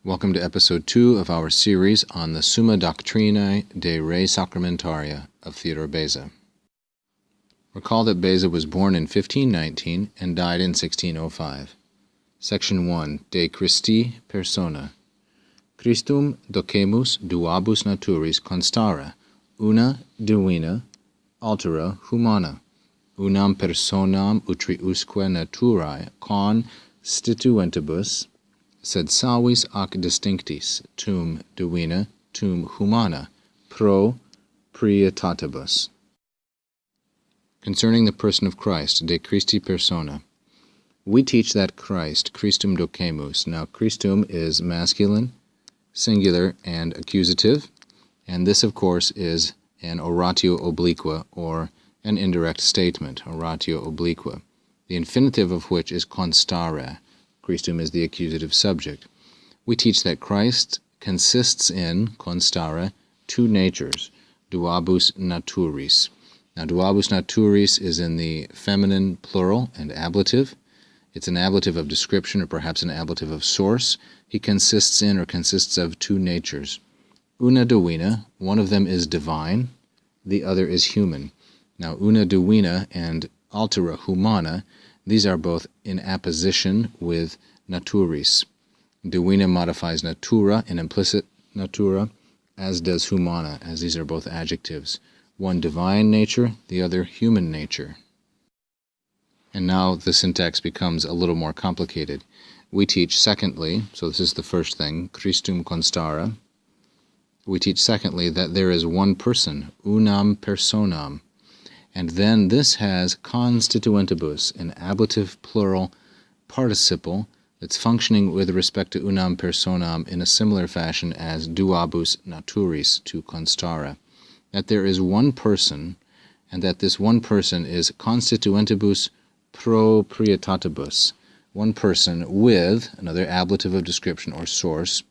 Welcome to episode 2 of our series on the Summa Doctrinae de Re Sacramentaria of Theodore Beza. Recall that Beza was born in 1519 and died in 1605. Section 1. De Christi persona. Christum docemus duabus naturis constara, una divina, altera humana, unam personam utriusque naturae constituentibus, sed salvis ac distinctis, tum divina, tum humana, pro prietatibus. Concerning the person of Christ, de Christi persona. We teach that Christ, Christum docemus. Now, Christum is masculine, singular, and accusative, and this, of course, is an oratio obliqua, or an indirect statement, oratio obliqua, the infinitive of which is constare. Christum is the accusative subject. We teach that Christ consists in, constare, two natures, duabus naturis. Now, duabus naturis is in the feminine plural and ablative. It's an ablative of description, or perhaps an ablative of source. He consists in, or consists of, two natures. Una divina, one of them is divine, the other is human. Now, una divina and altera humana, these are both in apposition with naturis. Divina modifies natura, an implicit natura, as does humana, as these are both adjectives. One divine nature, the other human nature. And now the syntax becomes a little more complicated. We teach secondly, so this is the first thing, Christum constara. We teach secondly that there is one person, unam personam. And then this has constituentibus, an ablative plural participle that's functioning with respect to unam personam in a similar fashion as duabus naturis to constara. That there is one person, and that this one person is constituentibus pro prietatibus, one person with, another ablative of description or source,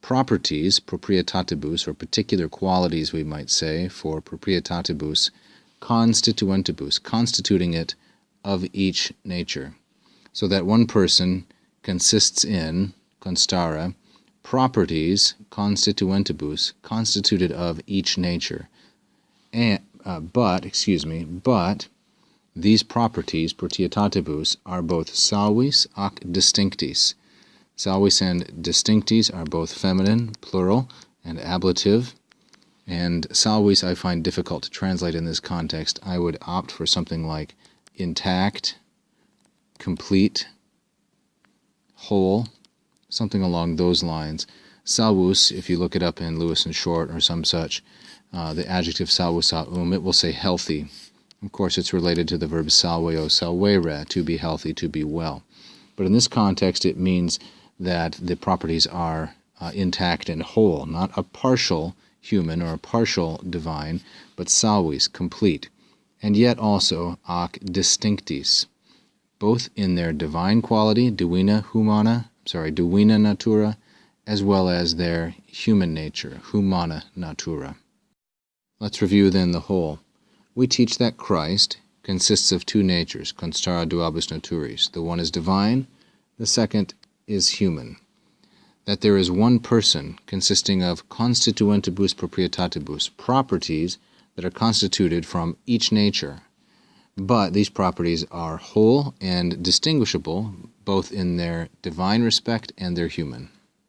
properties, proprietatibus, or particular qualities we might say for proprietatibus, constituentibus, constituting it of each nature. So that one person consists in, constara, properties, constituentibus, constituted of each nature. And, but these properties, protietatibus, are both salvis ac distinctis. Salvis and distinctis are both feminine, plural, and ablative. And salvis I find difficult to translate in this context. I would opt for something like intact, complete, whole, something along those lines. Salvus, if you look it up in Lewis and Short or some such, the adjective salvus aum, it will say healthy. Of course, it's related to the verb salveo, salvere, to be healthy, to be well. But in this context, it means that the properties are intact and whole, not a partial human or a partial divine, but salvis, complete, and yet also ac distinctis, both in their divine quality, divina natura, as well as their human nature, humana natura. Let's review then the whole. We teach that Christ consists of two natures, constara duabus naturis. The one is divine, the second is human. That there is one person consisting of constituentibus proprietatibus, properties that are constituted from each nature. But these properties are whole and distinguishable, both in their divine respect and their human.